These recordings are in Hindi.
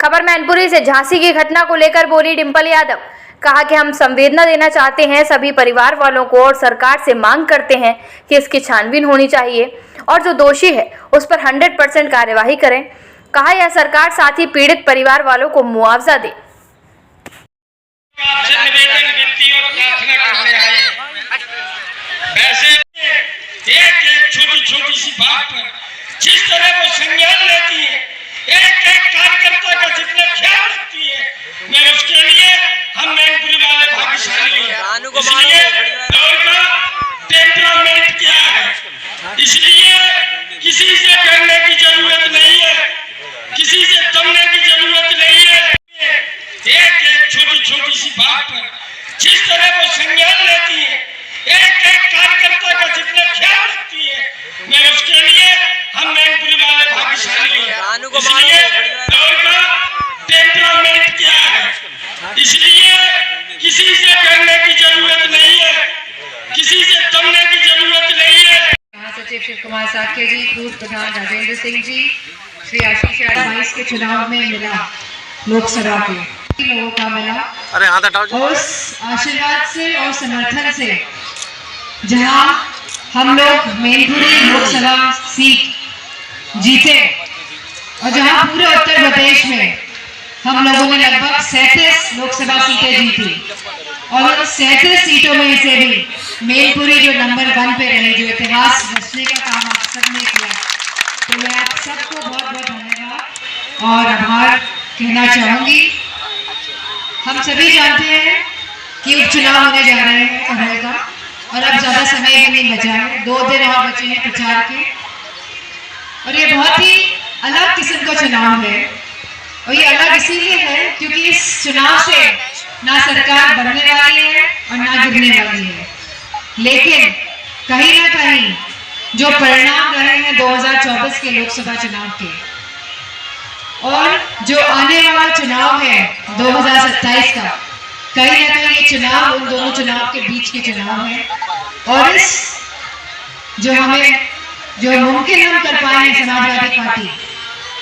खबर मैनपुरी से। झांसी की घटना को लेकर बोली डिंपल यादव। कहा कि हम संवेदना देना चाहते हैं सभी परिवार वालों को और सरकार से मांग करते हैं कि इसकी छानबीन होनी चाहिए और जो दोषी है उस पर 100% कार्यवाही करें। कहा यह सरकार साथ ही पीड़ित परिवार वालों को मुआवजा दे। एक छोटी सी बात पर जिस तरह वो संज्ञान लेती है, एक कार्यकर्ता का जितना ख्याल रखती है, मैं उसके लिए हम मैनपुरी वाले भाग्यशाली हैं। इसलिए उनका टेम्परामेंट क्या है, इसलिए किसी से डरने की जरूरत नहीं है, किसी से दमने की जरूरत नहीं है। एक छोटी सी बात पर जिस तरह वो संज्ञान लेती है, एक कार्यकर्ता का जितना ख्याल रखती है, मैं उसके लिए हम मैनपुरी वाले भाग्यशाली हैं। इसलिए उनका टेम्परामेंट क्या है, इसलिए किसी से डरने की जरूरत नहीं है, किसी से दमने की जरूरत नहीं है। महासचिव शिव कुमार साख्य जी, पूर्व प्रधान राजेंद्र सिंह जी, श्री आशीष 22 के चुनाव में मिला लोकसभा के लोगों का मिला, उस आशीर्वाद से और समर्थन से जहां हम लोग मैनपुरी लोकसभा सीट जीते और जहां पूरे उत्तर प्रदेश में हम लोगों ने लगभग 37 लोकसभा सीटें जीती और उन 37 सीटों में से भी मैनपुरी जो नंबर 1 पे रही, जो इतिहास रचने का काम आप सबने किया, तो मैं आप सबको बहुत बहुत धन्यवाद और आभार कहना चाहूंगी। हम सभी जानते हैं कि उपचुनाव होने जा रहे हैं कन्नौज का और अब ज्यादा समय भी नहीं बचा है, 2 दिन और बचे हैं प्रचार के और ये बहुत ही अलग किस्म का चुनाव है। और ये अलग इसीलिए है क्योंकि इस चुनाव से ना सरकार बनने वाली है और ना गिरने वाली है, लेकिन कहीं ना कहीं जो परिणाम रहे हैं 2024 के लोकसभा चुनाव के और जो आने वाला चुनाव है 2027 का, कहीं ना कहीं ये चुनाव उन दोनों चुनाव के बीच के चुनाव है और इस जो मुमकिन हम कर पाए हैं समाजवादी पार्टी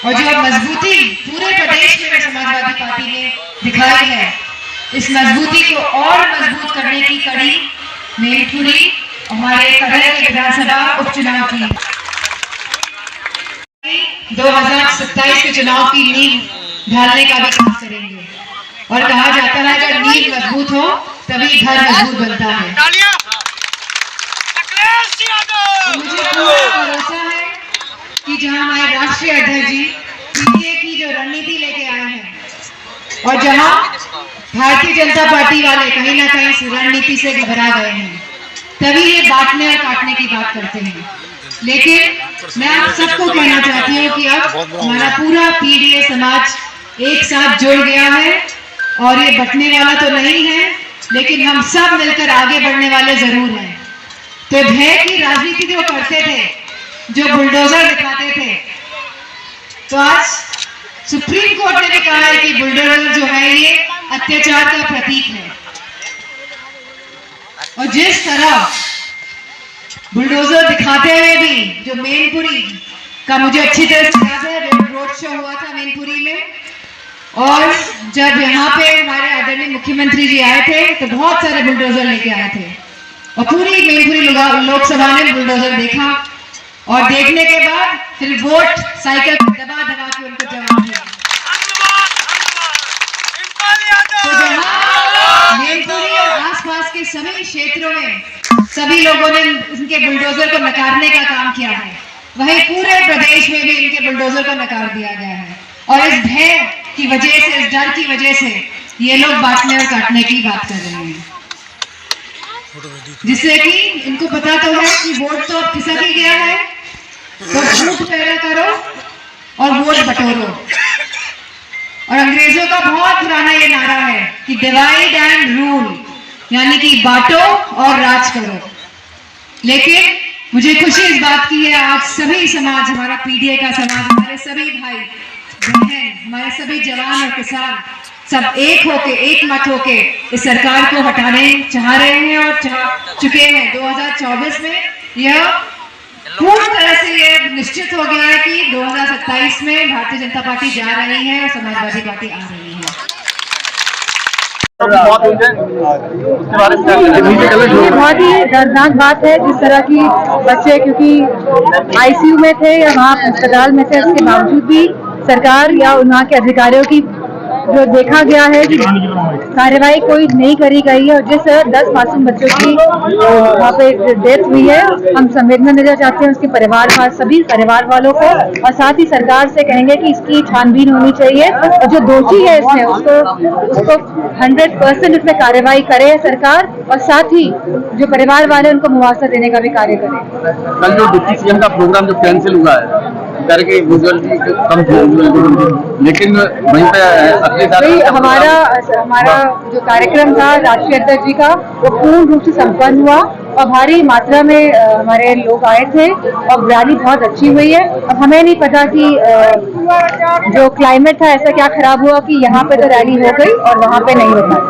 और जो मजबूती पूरे प्रदेश में समाजवादी पार्टी ने दिखाई है, इस मजबूती को और मजबूत करने की कड़ी मैनपुरी हमारे कन्नौज के विधानसभा उपचुनाव की 2027 के चुनाव की नींव ढालने का भी काम करेंगे। और कहा जाता है अगर नींव मजबूत हो तभी घर मजबूत बनता है। मुझे पूरा भरोसा है कि जहां हमारे राष्ट्रीय अध्यक्ष जी पीडीए की जो रणनीति लेके आए हैं और जहां भारतीय जनता पार्टी वाले कहीं ना कहीं इस रणनीति से घबरा गए हैं, तभी ये बांटने और काटने की बात करते हैं। लेकिन मैं आप सबको कहना चाहती हूँ कि अब हमारा पूरा पीडीए समाज एक साथ जुड़ गया है और ये बंटने वाला तो नहीं है, लेकिन हम सब मिलकर आगे बढ़ने वाले जरूर हैं। तो भय की राजनीति जो करते थे, जो बुलडोजर दिखाते थे, तो आज सुप्रीम कोर्ट ने भी कहा है कि बुलडोजर जो है ये अत्याचार का प्रतीक है। और जिस तरह बुलडोजर दिखाते हुए भी जो मैनपुरी का मुझे अच्छी तरह से याद है, रोड शो हुआ था मैनपुरी में और जब यहाँ पे हमारे आदरणीय मुख्यमंत्री जी आए थे तो बहुत सारे बुलडोजर लेके आए थे और पूरी मैनपुरी लोकसभा ने बुलडोजर देखा और देखने के बाद फिर वोट साइकिल दबा दबा के उनको जवाब दिया। तो जहाँ मैनपुरी और आसपास के सभी क्षेत्रों में सभी लोगों ने इनके बुलडोजर को नकारने का काम किया है, वहीं पूरे प्रदेश में भी इनके बुलडोजर को नकार दिया गया है। और इस भय की वजह से, इस डर की वजह से ये लोग बांटने और काटने की बात कर रहे हैं, जिससे कि इनको पता तो है कि वोट तो अब खिसक ही गया है, तो झूठ पैदा करो और वोट बटोरो। और अंग्रेजों का बहुत पुराना ये नारा है कि डिवाइड एंड रूल, यानी कि बांटो और राज करो। लेकिन मुझे खुशी इस बात की है आज सभी समाज, हमारा पीडीए का समाज, हमारे सभी भाई बहन, हमारे सभी जवान और किसान सब एक होके, एक मत होके इस सरकार को हटाने चाह रहे हैं और चाह चुके हैं। 2024 में यह पूर्ण तरह से ये निश्चित हो गया है कि 2027 में भारतीय जनता पार्टी जा रही है और समाजवादी पार्टी आ रही है। ये बहुत ही दर्दनाक बात है। जिस तरह की बच्चे क्योंकि आईसीयू में थे या वहाँ अस्पताल में थे, उसके बावजूद भी सरकार या वहाँ के अधिकारियों की जो देखा गया है कि कार्यवाही कोई नहीं करी गई है और जिस 10 मासूम बच्चों की वहाँ पे डेथ हुई है, हम संवेदना देना चाहते हैं उसके परिवार, सभी परिवार वालों को, और साथ ही सरकार से कहेंगे कि इसकी छानबीन होनी चाहिए और जो दोषी है इसमें उसको 100% इसमें कार्यवाही करे सरकार, और साथ ही जो परिवार वाले उनको मुआवजा देने का भी कार्य करें। कल जो डिप्टी सीएम का प्रोग्राम जो कैंसिल हुआ है करके कम लेकिन वहीं पे हमारा जो कार्यक्रम था राष्ट्रीय अध्यक्ष जी का, वो पूर्ण रूप से संपन्न हुआ और भारी मात्रा में हमारे लोग आए थे और रैली बहुत अच्छी हुई है। अब हमें नहीं पता कि जो क्लाइमेट था ऐसा क्या खराब हुआ कि यहाँ पे तो रैली हो गई और वहाँ पे नहीं हो पाई।